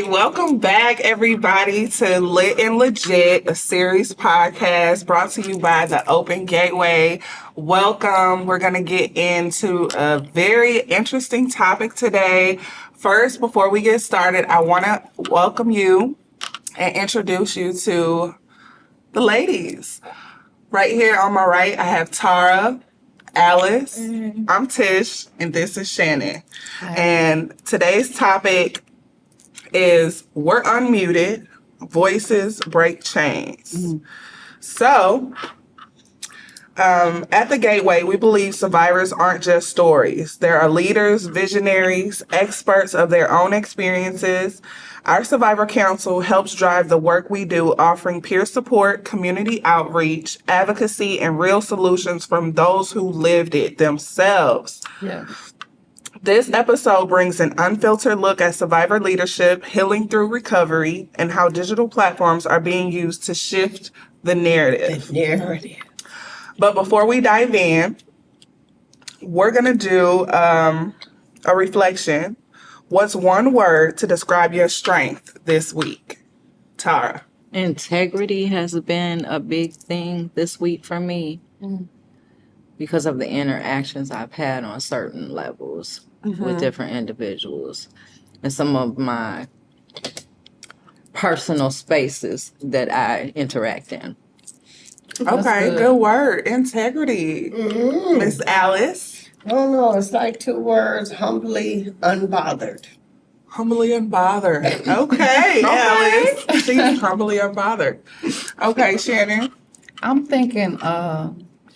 right, welcome back, everybody, to Lit and Legit, a series podcast brought to you by the Open Gateway. Welcome. We're going to get into a very interesting topic today. First, before we get started, I want to welcome you and introduce you to the ladies. Right here on my right, I have Tara, Alice, I'm Tish, and this is Shannon. And today's topic is We're Unmuted, Voices Break Chains. So, at the Gateway, we believe survivors aren't just stories. There are leaders, visionaries, experts of their own experiences. Our Survivor Council helps drive the work we do, offering peer support, community outreach, advocacy, and real solutions from those who lived it themselves. Yes. This episode brings an unfiltered look at survivor leadership, healing through recovery, and how digital platforms are being used to shift the narrative. But before we dive in, we're going to do a reflection. What's one word to describe your strength this week? Tara. Integrity has been a big thing this week for me because of the interactions I've had on certain levels with different individuals and some of my personal spaces that I interact in. Okay, good word. Integrity. Miss Alice. I don't know. It's like two words: humbly unbothered. Humbly unbothered. Okay, Alice. She's humbly unbothered. Okay, Shannon. I'm thinking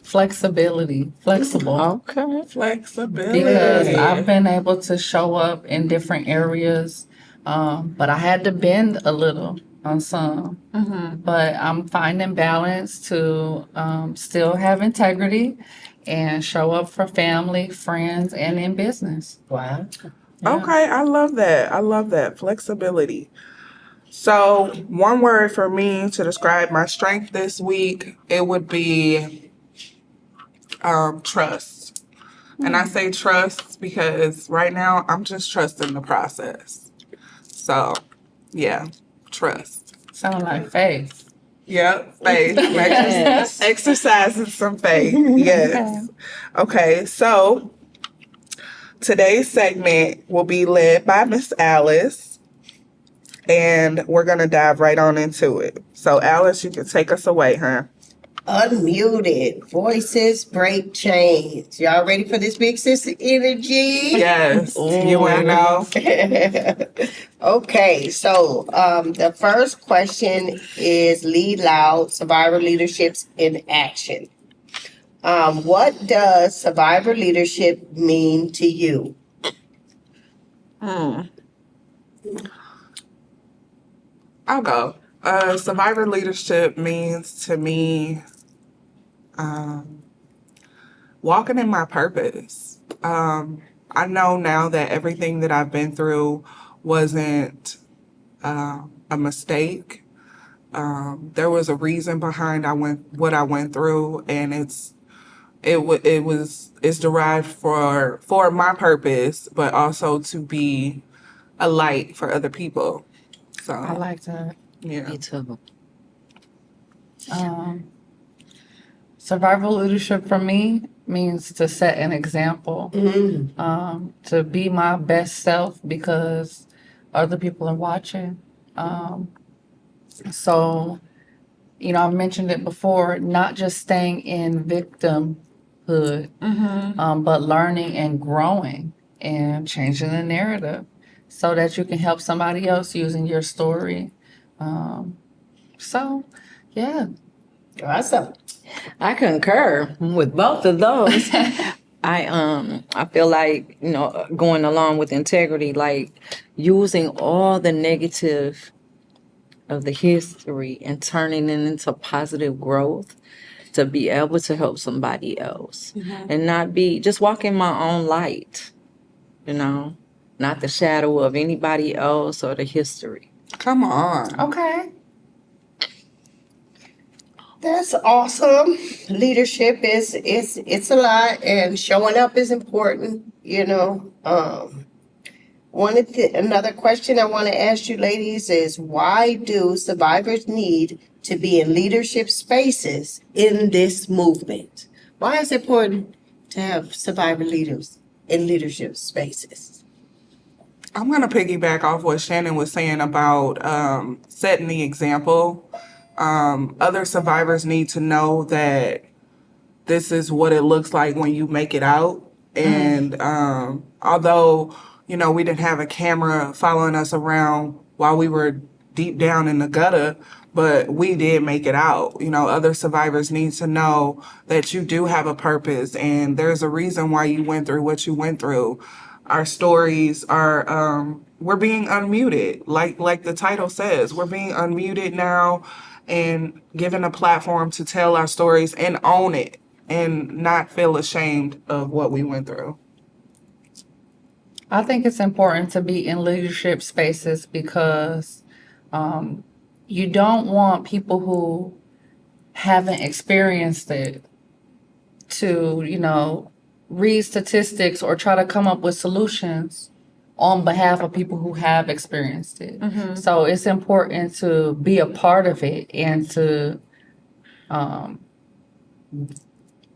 flexibility, flexible. Okay. Flexibility. Because I've been able to show up in different areas, but I had to bend a little on some. But I'm finding balance to still have integrity and show up for family, friends, and in business. Wow. Okay, I love that. I love that. Flexibility. So, one word for me to describe my strength this week, it would be trust. And I say trust because right now I'm just trusting the process. So, yeah, trust. Sound like faith. Yep, faith. Yes. Exercising some faith. Yes. Okay, so today's segment will be led by Miss Alice, and we're going to dive right on into it. So, Alice, you can take us away, huh? Unmuted. Voices break chains. Y'all ready for this big sister energy? Yes. You want to know? Okay, so the first question is lead loud, survivor leaderships in action. What does survivor leadership mean to you? I'll go. Survivor leadership means to me walking in my purpose. I know now that everything that I've been through wasn't a mistake. There was a reason behind what I went through, and it's derived for my purpose, but also to be a light for other people. So I like that. yeah. Me too. Survival leadership for me means to set an example, to be my best self because other people are watching. So, I've mentioned it before, not just staying in victimhood, but learning and growing and changing the narrative so that you can help somebody else using your story. Yeah. Awesome. I concur with both of those. I feel like, going along with integrity, like using all the negative of the history and turning it into positive growth to be able to help somebody else and not just walk in my own light, not the shadow of anybody else or the history. Come on. Okay. That's awesome. Leadership it's a lot, and showing up is important. Another question I want to ask you ladies is, why do survivors need to be in leadership spaces in this movement? Why is it important to have survivor leaders in leadership spaces? I'm going to piggyback off what Shannon was saying about setting the example. Other survivors need to know that this is what it looks like when you make it out. And although, we didn't have a camera following us around while we were deep down in the gutter, but we did make it out. Other survivors need to know that you do have a purpose and there's a reason why you went through what you went through. Our stories are, we're being unmuted. Like the title says, we're being unmuted now and given a platform to tell our stories and own it and not feel ashamed of what we went through. I think it's important to be in leadership spaces because you don't want people who haven't experienced it to, read statistics or try to come up with solutions on behalf of people who have experienced it. So it's important to be a part of it and to, I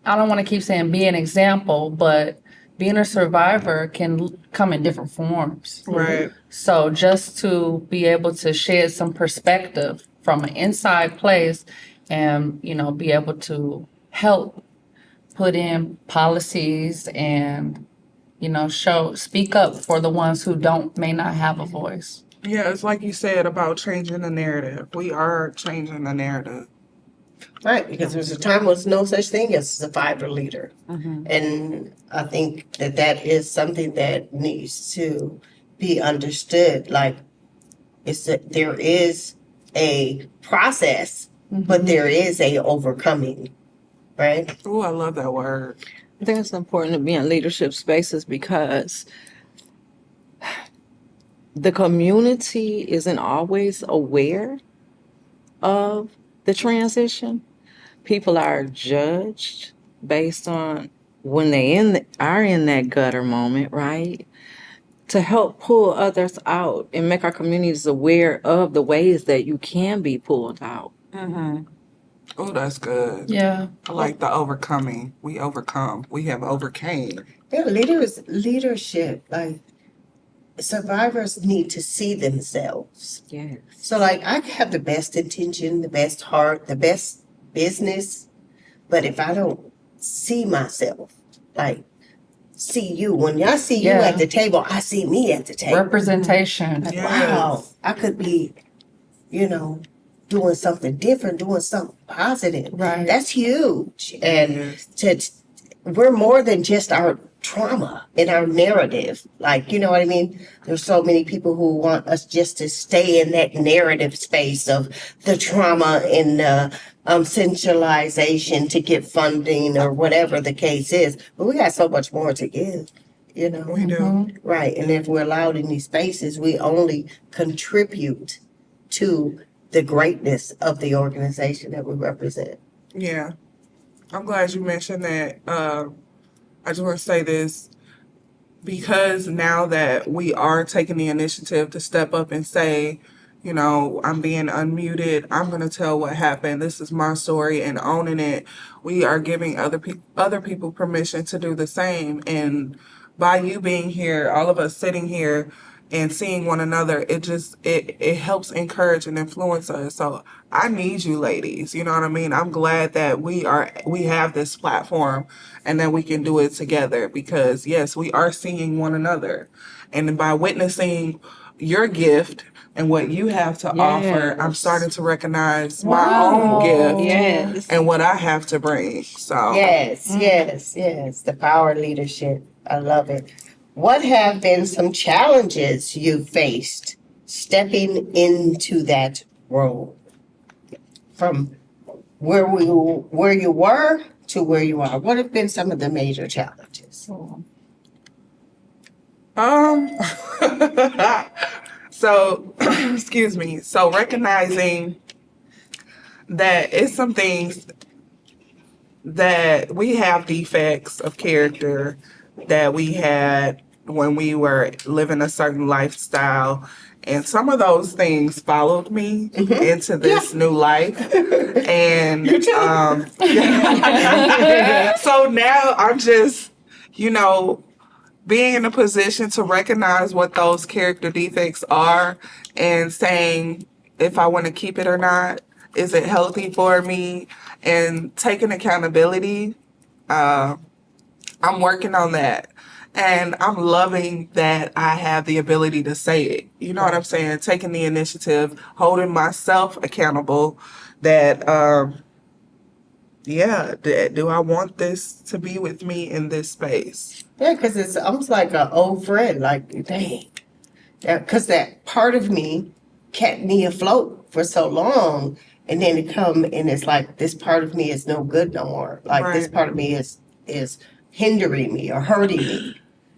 don't want to keep saying be an example, but being a survivor can come in different forms. Right. So just to be able to shed some perspective from an inside place and, be able to help put in policies and, speak up for the ones who may not have a voice. Yeah, it's like you said about changing the narrative. We are changing the narrative. Right, because there's a time when there's no such thing as a survivor leader. And I think that is something that needs to be understood. Like, there is a process, but there is a overcoming, right? Oh, I love that word. I think it's important to be in leadership spaces because the community isn't always aware of the transition. People are judged based on when they are in that gutter moment, right? To help pull others out and make our communities aware of the ways that you can be pulled out. Oh, that's good. Yeah. I like the overcoming. We overcome. We have overcame. Yeah, leadership, like, survivors need to see themselves. Yes. So, like, I have the best intention, the best heart, the best business, but if I don't see myself, like, see you, when I see you Yeah. at the table, I see me at the table. Representation. Like, Yes. wow, I could be, doing something different, doing something positive. Right. That's huge. And Yes. we're more than just our trauma in our narrative. Like, you know what I mean? There's so many people who want us just to stay in that narrative space of the trauma and centralization to get funding or whatever the case is. But we got so much more to give, We do. Right. And if we're allowed in these spaces, we only contribute to the greatness of the organization that we represent. Yeah. I'm glad you mentioned that. I just want to say this because now that we are taking the initiative to step up and say, I'm being unmuted. I'm going to tell what happened. This is my story and owning it. We are giving other people permission to do the same. And by you being here, all of us sitting here and seeing one another, it helps encourage and influence us. So I need you ladies. You know what I mean? I'm glad that we have this platform and that we can do it together because yes, we are seeing one another. And by witnessing your gift and what you have to offer, I'm starting to recognize my own gift Yes. and what I have to bring. So Yes. The power of leadership. I love it. What have been some challenges you faced stepping into that role? From where you were to where you are. What have been some of the major challenges? So, excuse me. So recognizing that it's some things that we have defects of character that we had when we were living a certain lifestyle. And some of those things followed me into this new life. And so now I'm just, being in a position to recognize what those character defects are and saying if I want to keep it or not, is it healthy for me, and taking accountability. I'm working on that. And I'm loving that I have the ability to say it. You know what I'm saying? Taking the initiative, holding myself accountable that, do I want this to be with me in this space? Yeah, because it's almost like an old friend. Like, dang. Because that part of me kept me afloat for so long. And then it come and it's like, this part of me is no good no more. Like, this Right. part of me is hindering me or hurting me.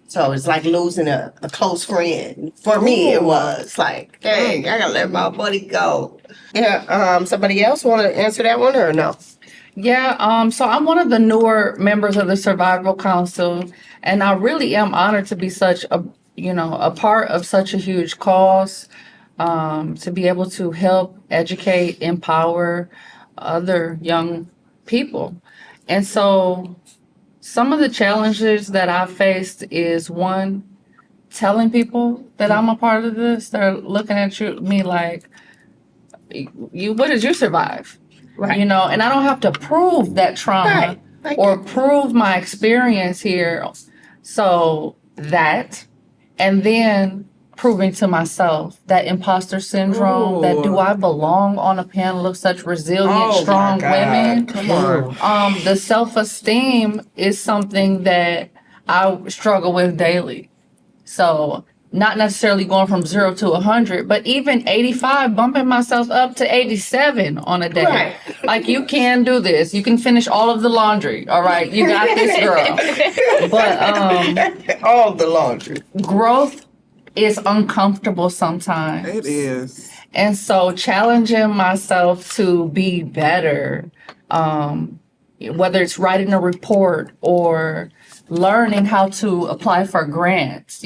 So it's like losing a close friend. For me, it was like, dang, I gotta let my buddy go. Yeah. Somebody else want to answer that one or no? Yeah, so I'm one of the newer members of the Survival Council, and I really am honored to be such a part of such a huge cause, to be able to help educate, empower other young people. And so some of the challenges that I've faced is one, telling people that I'm a part of this. They're looking at me like, what did you survive? Right. And I don't have to prove that trauma Right. or prove my experience here. So that, and then proving to myself that imposter syndrome, that do I belong on a panel of such resilient, strong women? Come on. The self-esteem is something that I struggle with daily. So not necessarily going from 0 to 100, but even 85, bumping myself up to 87 on a day. Right. Like, you can do this. You can finish all of the laundry. All right, you got this, girl. But All the laundry. growth is uncomfortable sometimes. It is. And so challenging myself to be better, whether it's writing a report or learning how to apply for grants,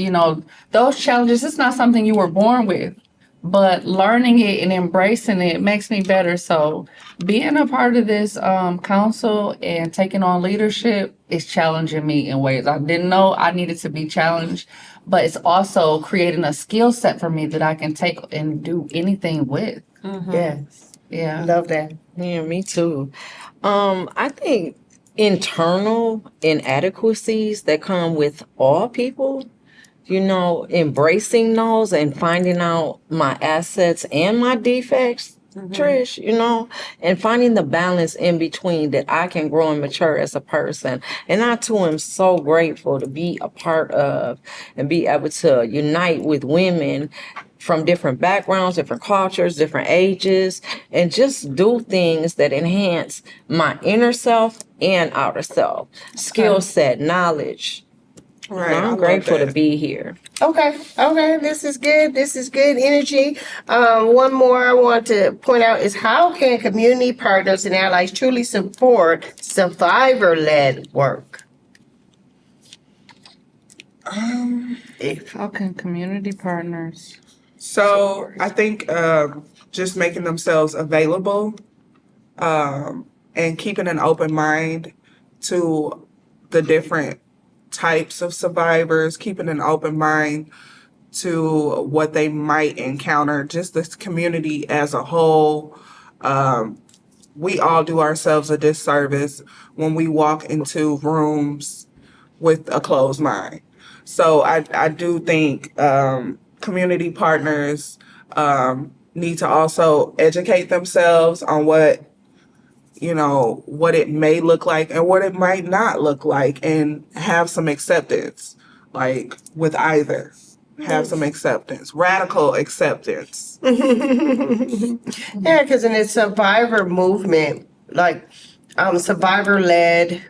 those challenges, it's not something you were born with, but learning it and embracing it makes me better. So being a part of this council and taking on leadership is challenging me in ways I didn't know I needed to be challenged, but it's also creating a skill set for me that I can take and do anything with. Yes. Yeah. Love that. Yeah, me too. I think internal inadequacies that come with all people, embracing those and finding out my assets and my defects, Trish, and finding the balance in between that I can grow and mature as a person. And I too am so grateful to be a part of and be able to unite with women from different backgrounds, different cultures, different ages, and just do things that enhance my inner self and outer self, skill set, knowledge. Right. I I'm love grateful to that. be here. Okay. This is good. This is good energy. One more I want to point out is how can community partners and allies truly support survivor-led work? How can community partners? So I think just making themselves available, and keeping an open mind to the different types of survivors, keeping an open mind to what they might encounter, just this community as a whole. We all do ourselves a disservice when we walk into rooms with a closed mind. So I do think community partners need to also educate themselves on what it may look like and what it might not look like, and have some acceptance, like with either. Have some acceptance, radical acceptance. Yeah, because in the survivor movement, like survivor-led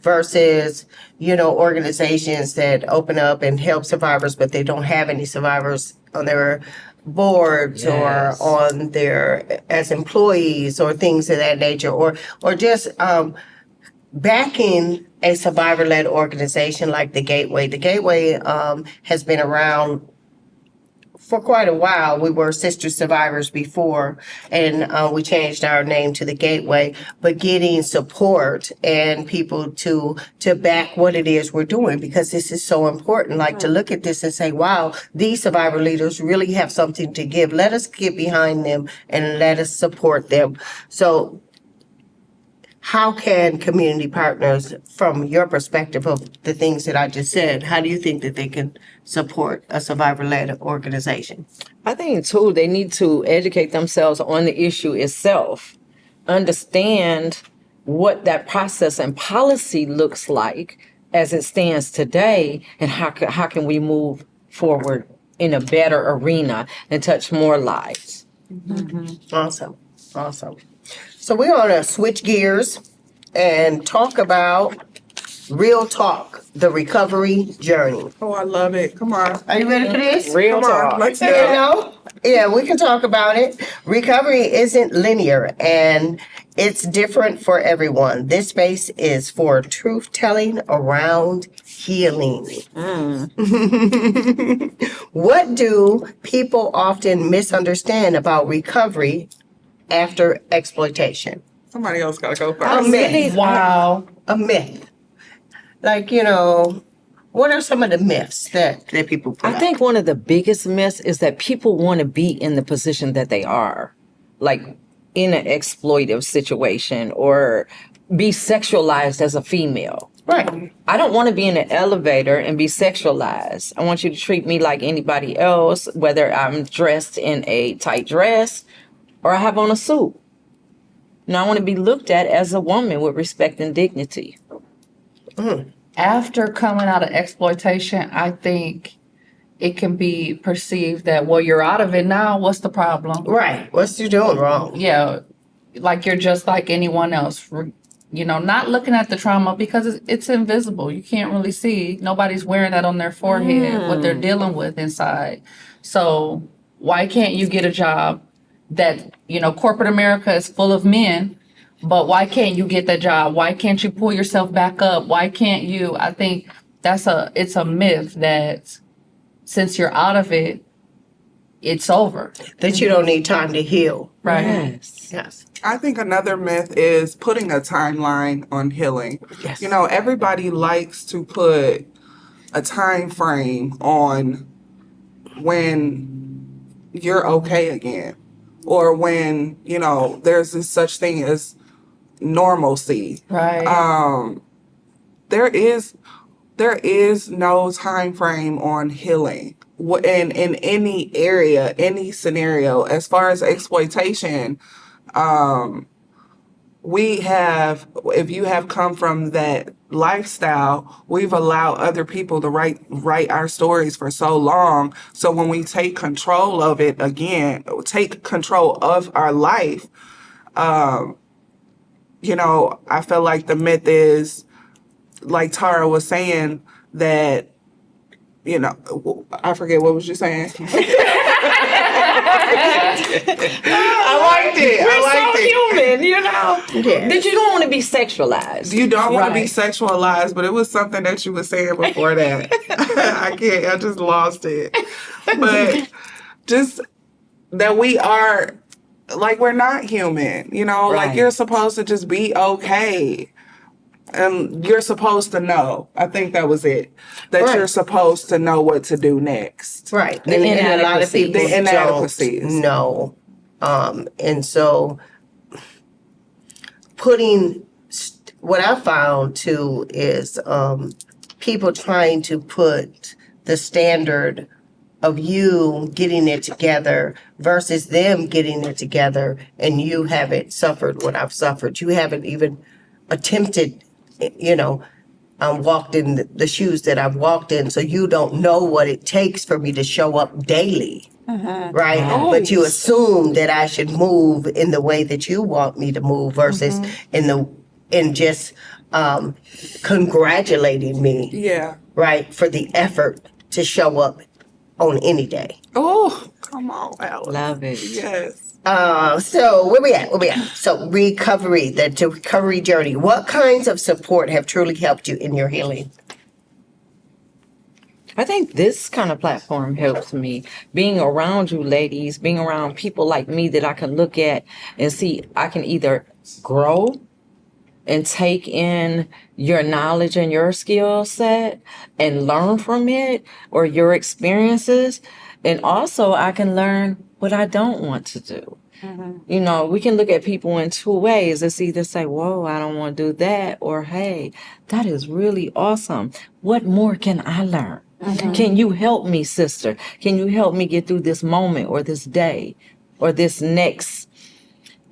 versus, organizations that open up and help survivors, but they don't have any survivors on their boards Yes. or on their as employees or things of that nature, or just backing a survivor-led organization like the Gateway. The Gateway has been around for quite a while. We were Sister Survivors before, and we changed our name to the Gateway. But getting support and people to back what it is we're doing, because this is so important. Like to look at this and say, "Wow, these survivor leaders really have something to give. Let us get behind them and let us support them." So, how can community partners, from your perspective of the things that I just said, how do you think that they can support a survivor-led organization? I think too, they need to educate themselves on the issue itself, understand what that process and policy looks like as it stands today, and how can we move forward in a better arena and touch more lives. Awesome. So we're going to switch gears and talk about real talk, the recovery journey. Oh, I love it. Come on. Are you ready for this? Real Come on. talk. Let's do You it. know? Yeah, we can talk about it. Recovery isn't linear, and it's different for everyone. This space is for truth telling around healing. What do people often misunderstand about recovery after exploitation? Somebody else got to go A first. myth. Wow. A myth. Like, what are some of the myths that people put I think one of the biggest myths is that people want to be in the position that they are, like in an exploitive situation, or be sexualized as a female. Right. I don't want to be in an elevator and be sexualized. I want you to treat me like anybody else, whether I'm dressed in a tight dress or I have on a suit. I want to be looked at as a woman with respect and dignity. After coming out of exploitation, I think it can be perceived that, well, you're out of it now. What's the problem? Right. What's you doing wrong? Yeah, like you're just like anyone else. Not looking at the trauma because it's invisible. You can't really see. Nobody's wearing that on their forehead, what they're dealing with inside. So why can't you get a job that, corporate America is full of men, but why can't you get that job? Why can't you pull yourself back up? Why can't you? I think it's a myth that since you're out of it, it's over. That you don't need time to heal. Right. Yes. I think another myth is putting a timeline on healing. Yes. Everybody likes to put a time frame on when you're okay again, or when, there's this such thing as normalcy. Right. There is no time frame on healing in any area, any scenario. As far as exploitation, if you have come from that lifestyle, we've allowed other people to write our stories for so long. So when we take control of it again, take control of our life, I feel like the myth is, like Tara was saying, that, I forget, what was you saying? I liked it. Human, Yes. that you don't want to be sexualized. You don't want to be Right. sexualized, but it was something that you were saying before that. I just lost it. But just that we are, like, we're not human, like Right. you're supposed to just be okay. And you're supposed to know. I think that was it. That Right. you're supposed to know what to do next. Right. The And a lot of inadequacies. people The inadequacies. don't know. And so what I found too is people trying to put the standard of you getting it together versus them getting it together, and you haven't suffered what I've suffered. You haven't even attempted, walked in the shoes that I've walked in, so you don't know what it takes for me to show up daily. Right? But you assume that I should move in the way that you want me to move versus in just congratulating me, Yeah. right, for the effort to show up on any day. Oh, come on, Alice. Love it. Yes. So where we at? So recovery, the recovery journey. What kinds of support have truly helped you in your healing? I think this kind of platform helps me. Being around you ladies, being around people like me that I can look at and see I can either grow and take in your knowledge and your skill set and learn from it or your experiences. And also I can learn what I don't want to do. You know, we can look at people in two ways. It's either say, whoa, I don't want to do that, or hey, that is really awesome. What more can I learn? Can you help me, sister? Can you help me get through this moment or this day or this next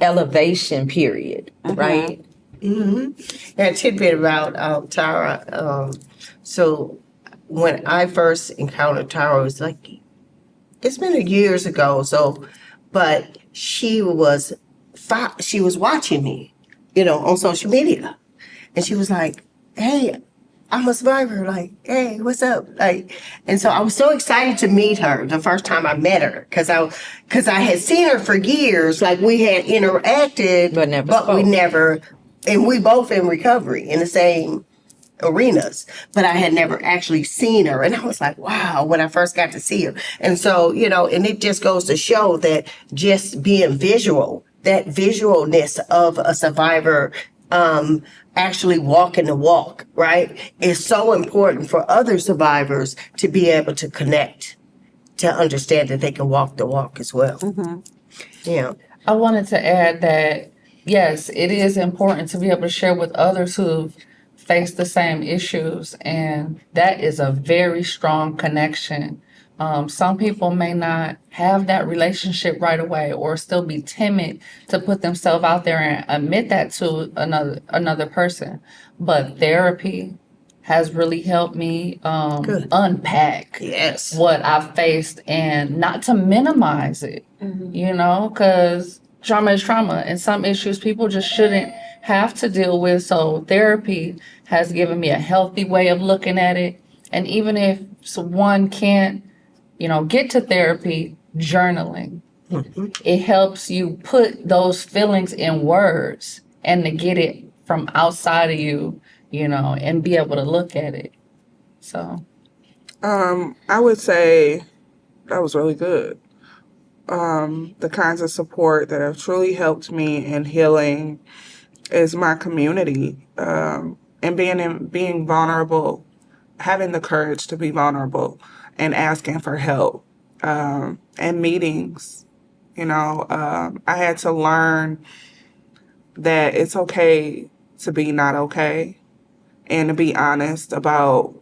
elevation period, right? And a tidbit about Tara. So when I first encountered Tara, it was like, it's been years ago. So, but she was watching me, on social media, and she was like, "Hey, I'm a survivor. Like, hey, what's up?" Like, and so I was so excited to meet her the first time I met her because I had seen her for years. Like we had interacted, But we never, and we both in recovery in the same arenas, but I had never actually seen her. And I was like, wow, when I first got to see her. And so, and it just goes to show that just being visual, that visualness of a survivor, actually walking the walk, right, is so important for other survivors to be able to connect, to understand that they can walk the walk as well. Yeah. I wanted to add that, yes, it is important to be able to share with others who've faced the same issues, and that is a very strong connection. Some people may not have that relationship right away or still be timid to put themselves out there and admit that to another person. But therapy has really helped me unpack Yes. what I've faced and not to minimize it, because trauma is trauma and some issues people just shouldn't have to deal with. So therapy has given me a healthy way of looking at it. And even if one can't, get to therapy, journaling, it helps you put those feelings in words and to get it from outside of you, and be able to look at it. So I would say that was really good. The kinds of support that have truly helped me in healing is my community, and being vulnerable, having the courage to be vulnerable and asking for help, and meetings. I had to learn that it's okay to be not okay and to be honest about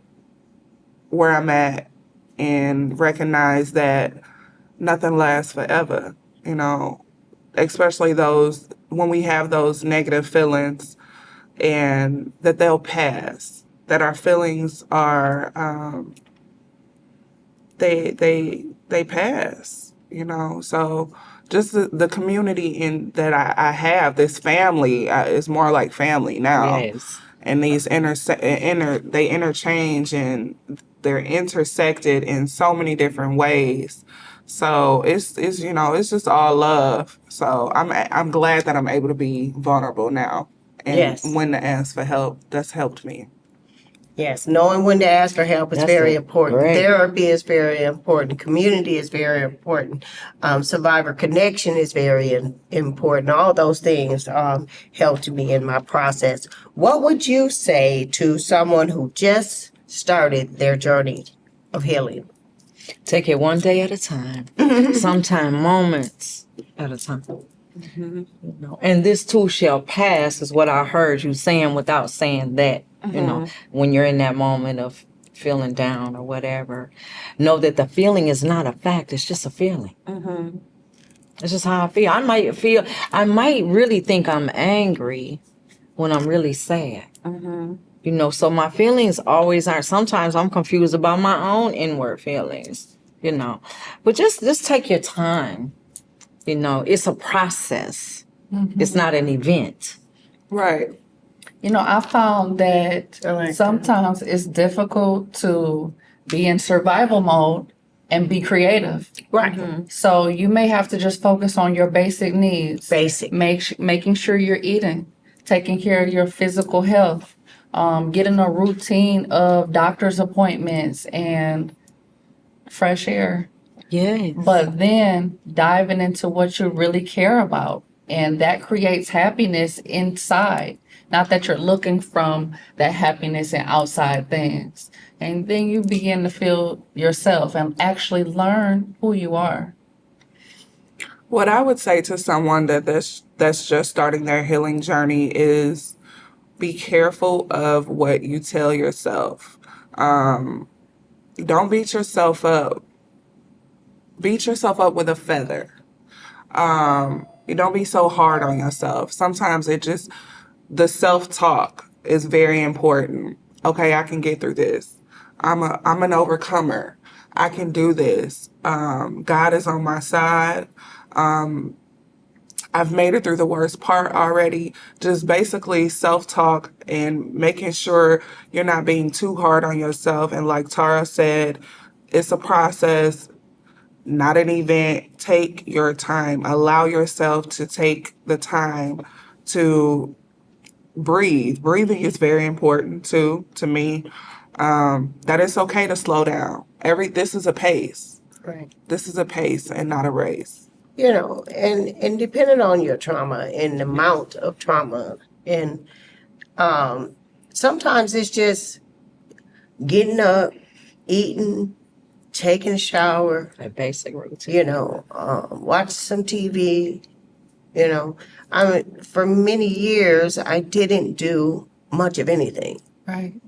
where I'm at and recognize that nothing lasts forever, especially those when we have those negative feelings, and that they'll pass, that our feelings are they pass, so just the community that I have, this family, is more like family now. Yes. And these they interchange and they're intersected in so many different ways. So it's just all love. So I'm glad that I'm able to be vulnerable now, and Yes. when to ask for help. That's helped me. Yes, knowing when to ask for help is That's very it. important. Great. Therapy is very important. Community is very important. Survivor connection is very important. All those things helped me in my process. What would you say to someone who just started their journey of healing? Take it one day at a time. Sometime moments at a time. And this too shall pass is what I heard you saying without saying that. When you're in that moment of feeling down or whatever, know that the feeling is not a fact. It's just a feeling. It's just how I feel. I might really think I'm angry when I'm really sad. So my feelings always are. Sometimes I'm confused about my own inward feelings, but just take your time. It's a process. It's not an event. Right. I found that sometimes it's difficult to be in survival mode and be creative. Right. So you may have to just focus on your basic needs. Basic. Making sure you're eating, taking care of your physical health, getting a routine of doctor's appointments and fresh air. Yes. But then diving into what you really care about. And that creates happiness inside. Not that you're looking from that happiness in outside things. And then you begin to feel yourself and actually learn who you are. What I would say to someone that's just starting their healing journey is be careful of what you tell yourself. Don't beat yourself up. Beat yourself up with a feather. You don't be so hard on yourself. Sometimes the self-talk is very important. Okay, I can get through this. I'm an overcomer. I can do this. God is on my side. I've made it through the worst part already. Just basically self-talk and making sure you're not being too hard on yourself. And like Tara said, it's a process, not an event. Take your time. Allow yourself to take the time to breathe. Breathing is very important too, to me. That it's okay to slow down. This is a pace. Right. This is a pace and not a race. You know, and depending on your trauma and the amount of trauma, and sometimes it's just getting up, eating, taking a shower, A basic routine. you know, watch some TV. You know, for many years I didn't do much of anything. Right.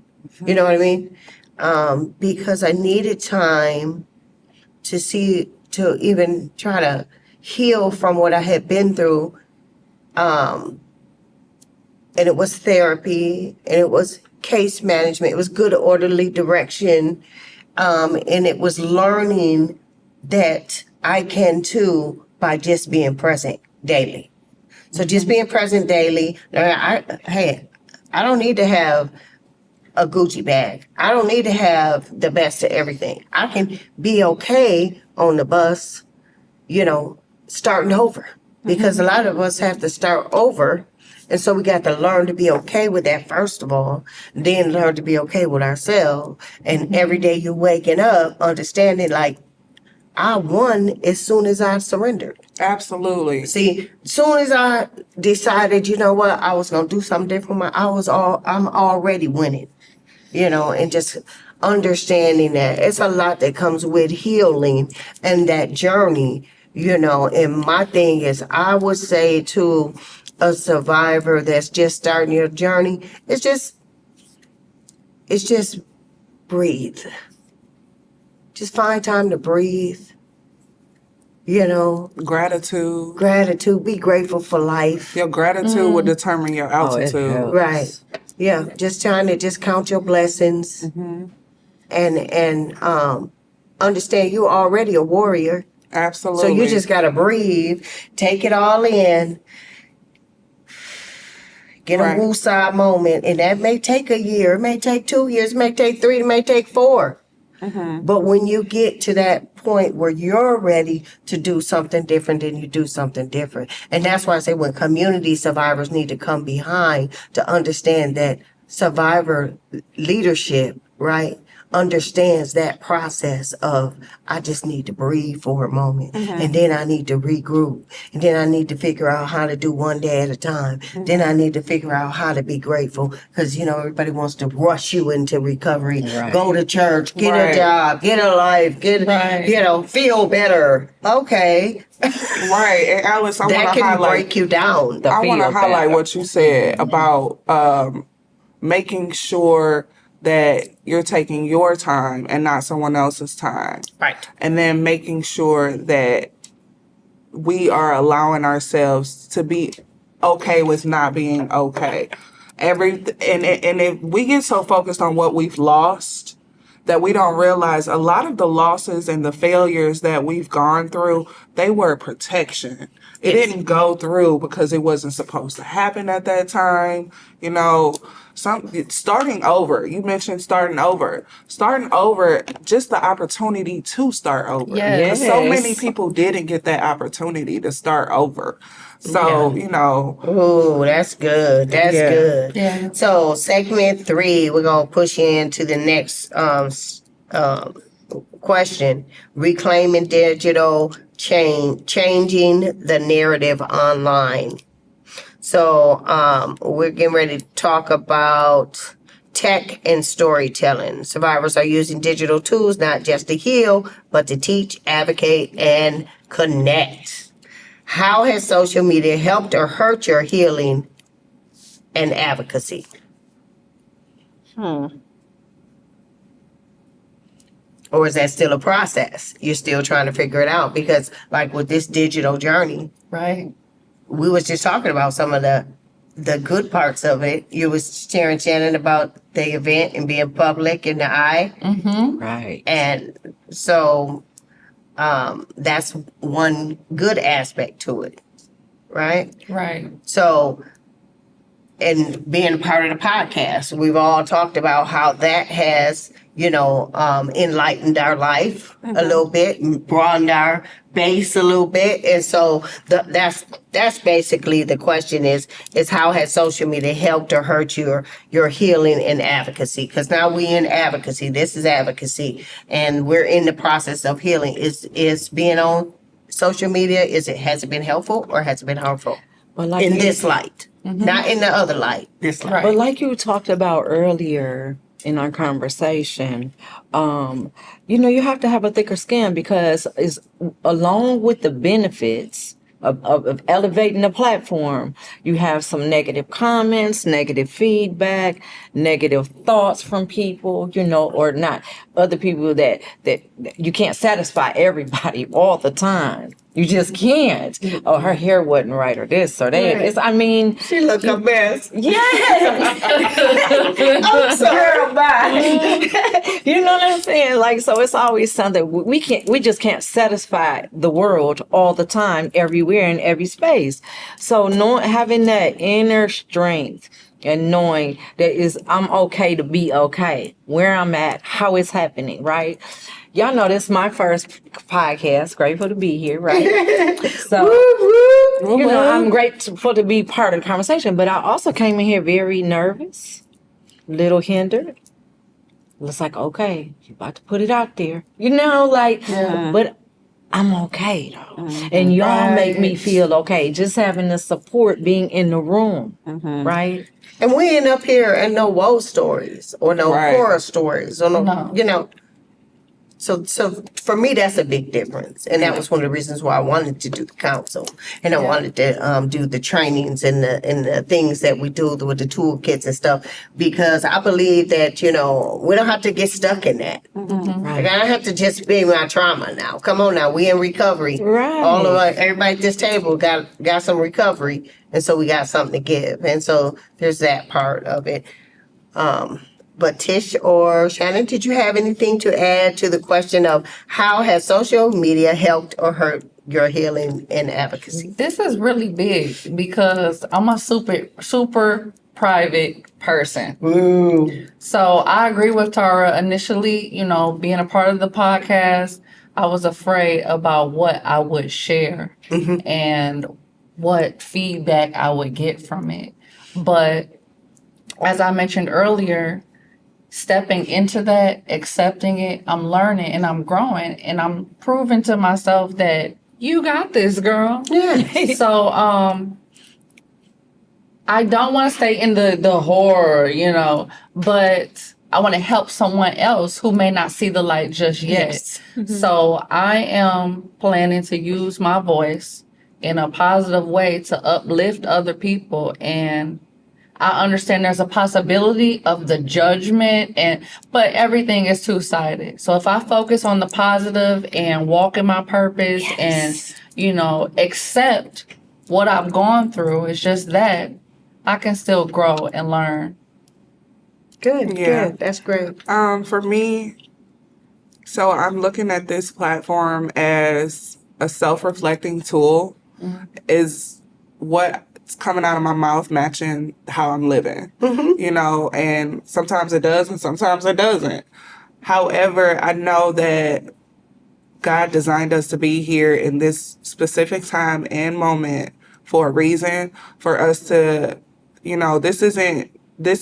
You know what I mean? Because I needed time to even try to heal from what I had been through. And it was therapy, and it was case management. It was good orderly direction. And it was learning that I can too by just being present daily. So just being present daily. I don't need to have a Gucci bag. I don't need to have the best of everything. I can be okay on the bus, you know, starting over. Because a lot of us have to start over. And so we got to learn to be okay with that first of all, then learn to be okay with ourselves. And every day you're waking up, understanding like, I won as soon as I surrendered. Absolutely. See, as soon as I decided, you know what, I was gonna do something different, I'm already winning. You know, and just understanding that it's a lot that comes with healing and that journey, you know. And my thing is, I would say to a survivor that's just starting your journey, it's just breathe. Just find time to breathe. You know, Gratitude. be grateful for life. Your gratitude will determine your Oh, it altitude. helps. Right. Yeah. Just trying to just count your blessings and understand you're already a warrior. Absolutely. So you just gotta breathe, take it all in, get a Right. woosah moment, and that may take a year, it may take 2 years, it may take 3, it may take 4. But when you get to that point where you're ready to do something different, then you do something different. And that's why I say when community survivors need to come behind to understand that survivor leadership, right, understands that process of I just need to breathe for a moment, and then I need to regroup, and then I need to figure out how to do one day at a time. Then I need to figure out how to be grateful, because you know everybody wants to rush you into recovery. Right. Go to church, get Right. a job, get a life, Right. you know, feel better. Okay, Right. And Alice, I want that to can highlight. break you down. I want to feel highlight better. what you said about making sure that you're taking your time and not someone else's time. Right. And then making sure that we are allowing ourselves to be okay with not being okay. And if we get so focused on what we've lost that we don't realize a lot of the losses and the failures that we've gone through, they were protection. It didn't go through because it wasn't supposed to happen at that time. You know, starting over. You mentioned starting over. Starting over, just the opportunity to start over. Yes. Because so many Yes. people didn't get that opportunity to start over. So, you know, Ooh, that's good. That's Yeah. good. Yeah. So segment 3, we're gonna push into the next question: reclaiming digital changing the narrative online. So we're getting ready to talk about tech and storytelling. Survivors are using digital tools not just to heal, but to teach, advocate, and connect. How has social media helped or hurt your healing and advocacy? Or is that still a process? You're still trying to figure it out? Because like with this digital journey, Right. we was just talking about some of the good parts of it. You was sharing, Shannon, about the event and being public in the eye. Mm-hmm. Right. And so that's one good aspect to it, right? Right. So, and being a part of the podcast, we've all talked about how that has, enlightened our life a little bit, and broadened our base a little bit. And so that's basically the question is how has social media helped or hurt your healing and advocacy? Because now we in advocacy. This is advocacy, and we're in the process of healing. Is being on social media, has it been helpful or has it been harmful? But like In you- this light, not in the other light. This light. Right. But like you talked about earlier in our conversation, you have to have a thicker skin because it's along with the benefits of elevating the platform, you have some negative comments, negative feedback, negative thoughts from people, or not other people that you can't satisfy everybody all the time. You just can't. Oh, her hair wasn't right, or this or that. Right. She look her best. yes. I'm sorry. Girl, bye. You know what I'm saying? Like, so it's always something we just can't satisfy the world all the time, everywhere in every space. So having that inner strength and knowing that I'm okay to be okay, where I'm at, how it's happening, right? Y'all know this is my first podcast. Grateful to be here, right? So, I'm grateful to be part of the conversation, but I also came in here very nervous, little hindered. It's like, okay, you about to put it out there. But I'm okay though. And y'all make me feel okay. Just having the support, being in the room, right? And we end up here and no woe stories or no Right. horror stories or No. So for me, that's a big difference. And that was one of the reasons why I wanted to do the council. And I wanted to do the trainings and the things that we do with the toolkits and stuff. Because I believe that, we don't have to get stuck in that. Like, I don't have to just be my trauma now. Come on now, we in recovery. Right. All of us, everybody at this table got some recovery. And so we got something to give. And so there's that part of it. But Tish or Shannon, did you have anything to add to the question of how has social media helped or hurt your healing and advocacy? This is really big because I'm a super private person. Ooh. So I agree with Tara. Initially, being a part of the podcast, I was afraid about what I would share and what feedback I would get from it. But as I mentioned earlier, stepping into that, accepting it, I'm learning and I'm growing and I'm proving to myself that you got this, girl. Yeah. So I don't want to stay in the horror, but I want to help someone else who may not see the light just yet. Yes. So I am planning to use my voice in a positive way to uplift other people, and I understand there's a possibility of the judgment but everything is two-sided. So if I focus on the positive and walk in my purpose and, accept what I've gone through, it's just that I can still grow and learn. Good. Yeah. Good. That's great. For me, so I'm looking at this platform as a self-reflecting tool is what's coming out of my mouth matching how I'm living, and sometimes it does and sometimes it doesn't. However, I know that God designed us to be here in this specific time and moment for a reason, for us to, this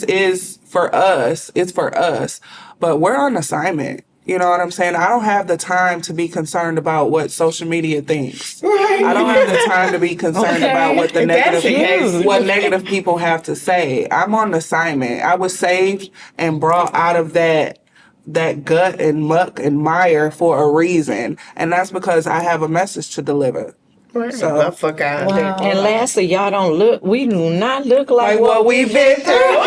is for us, it's for us, but we're on assignment. You know what I'm saying? I don't have the time to be concerned about what social media thinks. Right. I don't have the time to be concerned about what the That's the case. negative people have to say. I'm on assignment. I was saved and brought out of that gut and muck and mire for a reason, and that's because I have a message to deliver. Right. So I forgot. Wow. And lastly, y'all don't look. We do not look like what we've been through.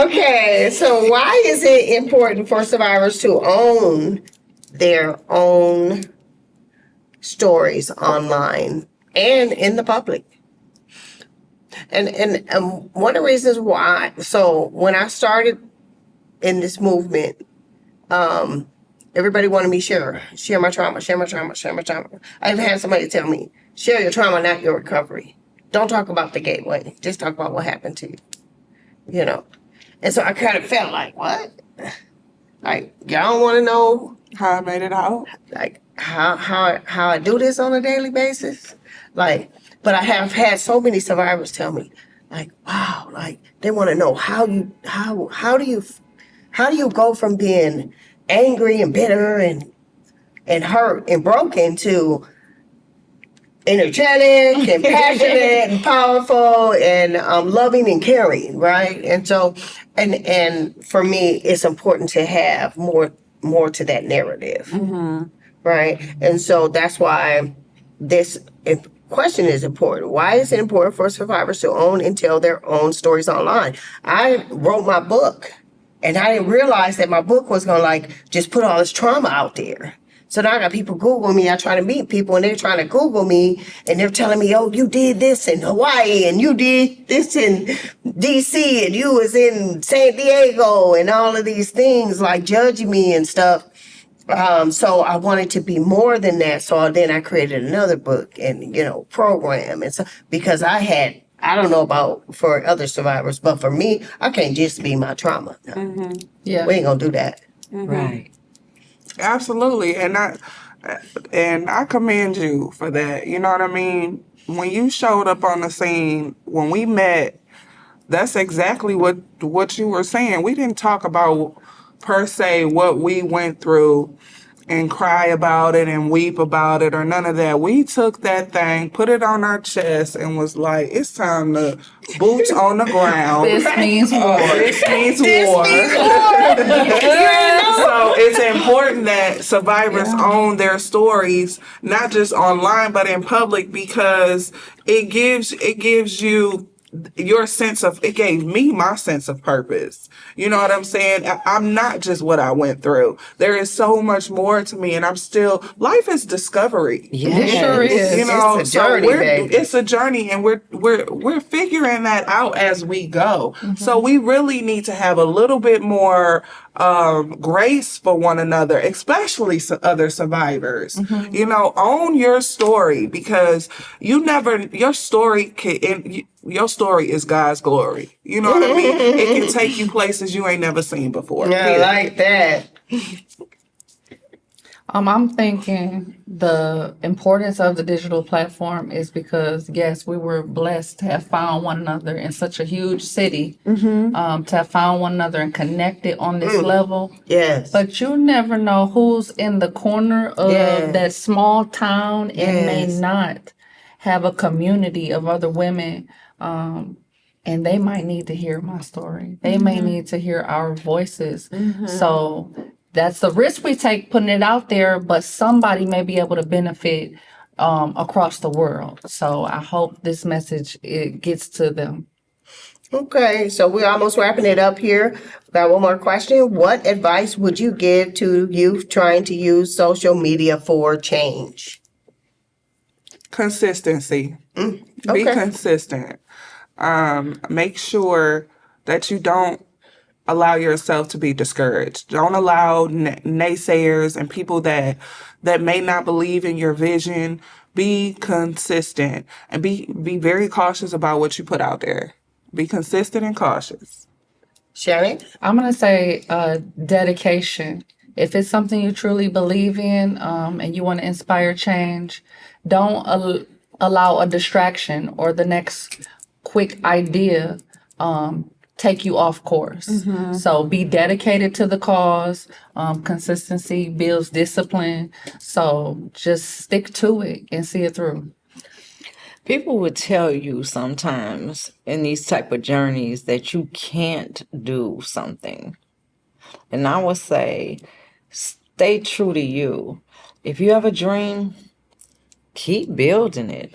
Okay. So why is it important for survivors to own their own stories online and in the public? And one of the reasons why. So when I started in this movement, everybody wanted me to share my trauma. I even had somebody tell me, share your trauma, not your recovery. Don't talk about the gateway. Just talk about what happened to you. And so I kind of felt like, what? Like, y'all don't want to know How I made it out. like how I do this on a daily basis? Like, but I have had so many survivors tell me, like, wow, like they want to know how do you go from being angry and bitter and hurt and broken to energetic and passionate and powerful and loving and caring, right? And so, and for me, it's important to have more to that narrative, right? And so that's why this question is important. Why is it important for survivors to own and tell their own stories online? I wrote my book, and I didn't realize that my book was gonna just put all this trauma out there. So now I got people Google me. I try to meet people, and they're trying to Google me, and they're telling me, "Oh, you did this in Hawaii, and you did this in D.C., and you was in San Diego, and all of these things, like judging me and stuff." So I wanted to be more than that. So then I created another book and program, and so because I don't know about for other survivors, but for me, I can't just be my trauma. No. Yeah. We ain't gonna do that. right. Absolutely, and I commend you for that. You know what I mean? When you showed up on the scene, when we met, that's exactly what you were saying. We didn't talk about per se what we went through and cry about it and weep about it or none of that. We took that thing, put it on our chest, and was like, it's time to boots on the ground. This means war. This means war. So it's important that survivors own their stories, not just online but in public, because it gives you your it gave me my sense of purpose. You know what I'm saying? I'm not just what I went through. There is so much more to me, and life is discovery. Yes. It sure is. It's a journey, baby. It's a journey, and we're figuring that out as we go. So we really need to have a little bit more grace for one another, especially other survivors. Own your story, because your story is God's glory. You know what I mean? It can take you places you ain't never seen before. I like that. I'm thinking the importance of the digital platform is because, yes, we were blessed to have found one another in such a huge city, to have found one another and connected on this level. Yes. But you never know who's in the corner of that small town and may not have a community of other women. And they might need to hear my story. They may need to hear our voices. So that's the risk we take putting it out there, but somebody may be able to benefit across the world. So I hope this message it gets to them. Okay, so we're almost wrapping it up here. Got one more question. What advice would you give to youth trying to use social media for change? Consistency. Be Okay. consistent. Make sure that you don't allow yourself to be discouraged. Don't allow naysayers and people that that may not believe in your vision, be consistent and be very cautious about what you put out there. Be consistent and cautious. Shannon? I'm gonna say dedication. If it's something you truly believe in, and you want to inspire change, don't allow a distraction or the next quick idea take you off course. So be dedicated to the cause. Consistency builds discipline. So just stick to it and see it through. People would tell you sometimes in these type of journeys that you can't do something. And I would say, stay true to you. If you have a dream, keep building it.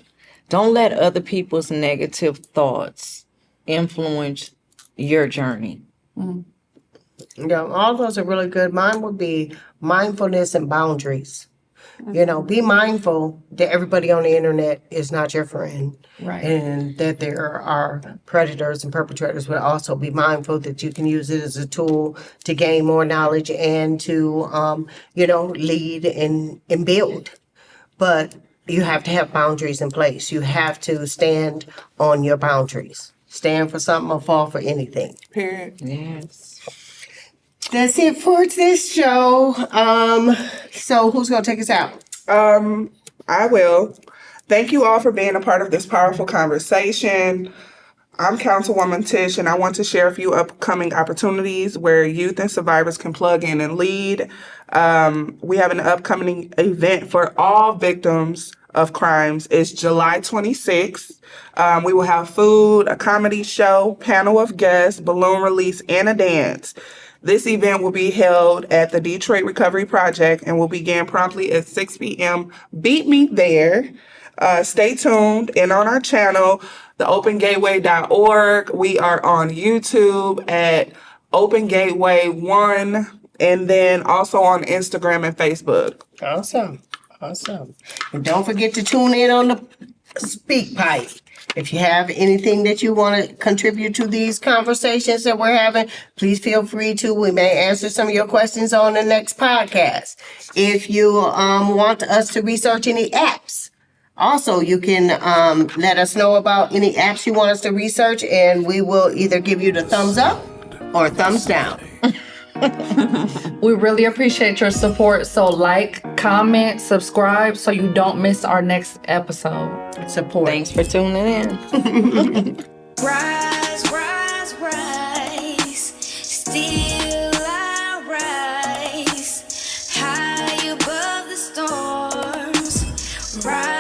Don't let other people's negative thoughts influence your journey. Yeah, all those are really good. Mine would be mindfulness and boundaries. You know, be mindful that everybody on the internet is not your friend. Right. And that there are predators and perpetrators, but also be mindful that you can use it as a tool to gain more knowledge and to, lead and build. But you have to have boundaries in place. You have to stand on your boundaries. Stand for something or fall for anything. Period. Yes. That's it for this show. So who's going to take us out? I will. Thank you all for being a part of this powerful conversation. I'm Councilwoman Tish, and I want to share a few upcoming opportunities where youth and survivors can plug in and lead. We have an upcoming event for all victims of crimes. It's July 26th. We will have food, a comedy show, panel of guests, balloon release, and a dance. This event will be held at the Detroit Recovery Project and will begin promptly at 6 p.m. Beat me there. Stay tuned and on our channel, theopengateway.org. We are on YouTube at Open Gateway 1 and then also on Instagram and Facebook. Awesome. And don't forget to tune in on the Speak Pipe. If you have anything that you want to contribute to these conversations that we're having, please feel free to. We may answer some of your questions on the next podcast. If you want us to research any apps, also you can let us know about any apps you want us to research, and we will either give you the thumbs up or thumbs down. We really appreciate your support. So like, comment, subscribe so you don't miss our next episode. Support. Thanks for tuning in. Rise, rise, rise. Still I rise. High above the storms. Rise.